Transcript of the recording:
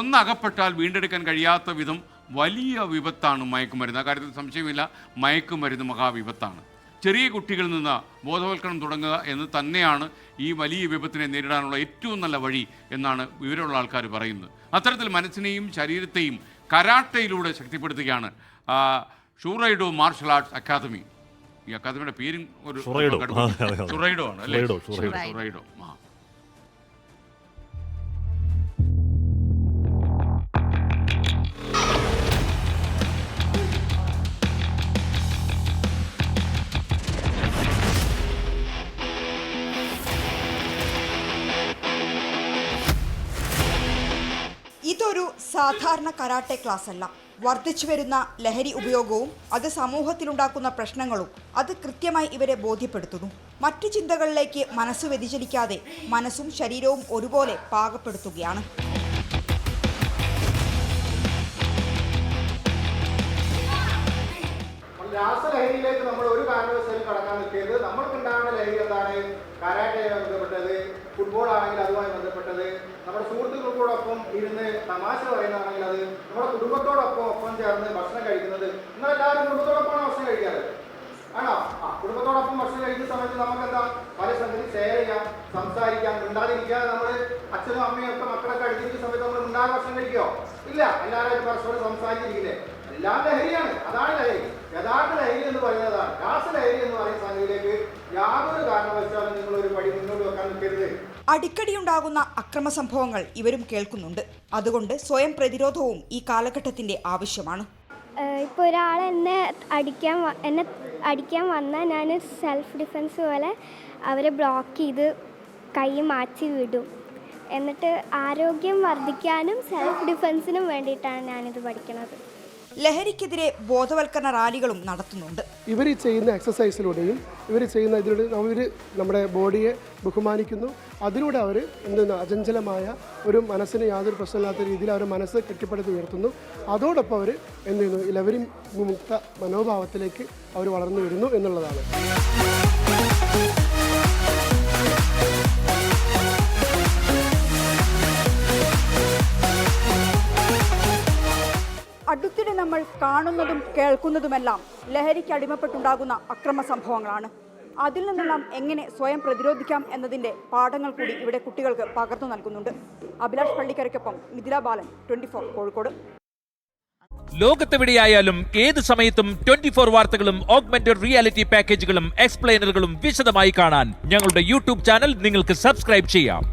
ഒന്നകപ്പെട്ടാൽ വീണ്ടെടുക്കാൻ കഴിയാത്ത വിധം വലിയ വിപത്താണ് മയക്കുമരുന്ന്. അക്കാര്യത്തിൽ സംശയമില്ല, മയക്കുമരുന്ന് മഹാവിപത്താണ്. ചെറിയ കുട്ടികളിൽ നിന്ന് ബോധവൽക്കരണം തുടങ്ങുക എന്ന് തന്നെയാണ് ഈ വലിയ വിപത്തിനെ നേരിടാനുള്ള ഏറ്റവും നല്ല വഴി എന്നാണ് വിവരമുള്ള ആൾക്കാർ പറയുന്നത്. അത്തരത്തിൽ മനസ്സിനെയും ശരീരത്തെയും കരാട്ടയിലൂടെ ശക്തിപ്പെടുത്തുകയാണ് ഷൂറൈഡോ മാർഷൽ ആർട്സ് അക്കാദമി. ഈ അക്കാദമിയുടെ പേരും ഒരു ഷുറൈഡോ ആണ് അല്ലേ? ഷുറൈഡോ. ഇതൊരു സാധാരണ കരാട്ടെ ക്ലാസ് അല്ല. വർദ്ധിച്ചു വരുന്ന ലഹരി ഉപയോഗവും അത് സമൂഹത്തിലുണ്ടാക്കുന്ന പ്രശ്നങ്ങളും അത് കൃത്യമായി ഇവരെ ബോധ്യപ്പെടുത്തുന്നു. മറ്റു ചിന്തകളിലേക്ക് മനസ്സ് വ്യതിചലിക്കാതെ മനസ്സും ശരീരവും ഒരുപോലെ പാകപ്പെടുത്തുകയാണ്. രാസലഹരിയിലേക്ക് നമ്മൾ ഒരു കാരണവശാലും കടക്കാൻ നിൽക്കരുത്. നമ്മൾക്കുണ്ടാകുന്ന ലഹരി എന്താണ്? കരാട്ടയുമായി ബന്ധപ്പെട്ടത്, ഫുട്ബോൾ ആണെങ്കിൽ അതുമായി ബന്ധപ്പെട്ടത്, നമ്മുടെ സുഹൃത്തുക്കളോടൊപ്പം ഇരുന്ന് തമാശ പറയുന്നതാണെങ്കിൽ അത്, നമ്മുടെ കുടുംബത്തോടൊപ്പം ചേർന്ന് ഭക്ഷണം കഴിക്കുന്നത്. നിങ്ങളെല്ലാവരും കുടുംബത്തോടൊപ്പമാണ് ഭക്ഷണം കഴിക്കാറ് ആണോ? കുടുംബത്തോടൊപ്പം ഭക്ഷണം കഴിക്കുന്ന സമയത്ത് നമുക്കെന്താ പല സംഗതി ഷെയർ ചെയ്യാം, സംസാരിക്കാം, മിണ്ടാതിരിക്കാതെ നമ്മൾ അച്ഛനും അമ്മയും ഒക്കെ മക്കളൊക്കെ അടുത്തിരിക്കുന്ന സമയത്ത് നമ്മൾ മിണ്ടാതെ ഭക്ഷണം കഴിക്കുമോ? ഇല്ല. എല്ലാവരും പരസ്പരം സംസാരിച്ചിരിക്കില്ലേ? എല്ലാം ലഹരിയാണ്. അതാണ് ലഹരി. യഥാർത്ഥ ലഹരി എന്ന് പറയുന്നതാണ്. രാസലഹരി എന്ന് പറയുന്ന സംഗതിയിലേക്ക് യാതൊരു കാരണവശാലും നിങ്ങൾ ഒരു പടി മുന്നോട്ട് വെക്കാൻ നിൽക്കരുത്. അടിക്കടിയുണ്ടാകുന്ന അക്രമ സംഭവങ്ങൾ ഇവരും കേൾക്കുന്നുണ്ട്. അതുകൊണ്ട് സ്വയം പ്രതിരോധവും ഈ കാലഘട്ടത്തിന്റെ ആവശ്യമാണ്. ഇപ്പോൾ ഒരാൾ എന്നെ അടിക്കാൻ വന്നാൽ ഞാൻ സെൽഫ് ഡിഫെൻസ് പോലെ അവരെ ബ്ലോക്ക് ചെയ്ത് കൈ മാറ്റി വിടും. എന്നിട്ട് ആരോഗ്യം വർദ്ധിക്കാനും സെൽഫ് ഡിഫെൻസിനും വേണ്ടിയിട്ടാണ് ഞാനിത് പഠിക്കുന്നത്. ലഹരിക്കെതിരെ ബോധവൽക്കരണ റാലികളും നടത്തുന്നുണ്ട്. ഇവർ ചെയ്യുന്ന എക്സസൈസിലൂടെയും ഇവർ ചെയ്യുന്ന ഇതിലൂടെ അവർ നമ്മുടെ ബോഡിയെ ബഹുമാനിക്കുന്നു. അതിലൂടെ അവർ അചഞ്ചലമായ ഒരു മനസ്സിന് യാതൊരു പ്രശ്നമില്ലാത്ത രീതിയിൽ അവർ മനസ്സ് കെട്ടിപ്പടുത്ത് ഉയർത്തുന്നു. അതോടൊപ്പം അവർ എന്ത് ചെയ്യുന്നു? ലഹരി മുക്ത മനോഭാവത്തിലേക്ക് അവർ വളർന്നു വരുന്നു എന്നുള്ളതാണ്. അടുത്തിടെ നമ്മൾ കാണുന്നതും കേൾക്കുന്നതുമെല്ലാം ലഹരിക്ക് അടിമപ്പെട്ടുണ്ടാകുന്ന അക്രമ സംഭവങ്ങളാണ്. അതിൽ നിന്നെല്ലാം എങ്ങനെ സ്വയം പ്രതിരോധിക്കാം എന്നതിൻ്റെ പാഠങ്ങൾ കൂടി ഇവിടെ കുട്ടികൾക്ക് പകർന്നു നൽകുന്നുണ്ട്. അഭിലാഷ് പള്ളിക്കരയ്ക്കൊപ്പം മിഥില ബാലൻ, 24 കോഴിക്കോട്. ലോകത്തെവിടെയായാലും ഏത് സമയത്തും 24 വാർത്തകളും ഓഗ്മെന്റഡ് റിയാലിറ്റി പാക്കേജുകളും എക്സ്പ്ലെയിനറുകളും വിശദമായി കാണാൻ ഞങ്ങളുടെ യൂട്യൂബ് ചാനൽ നിങ്ങൾക്ക് സബ്സ്ക്രൈബ് ചെയ്യാം.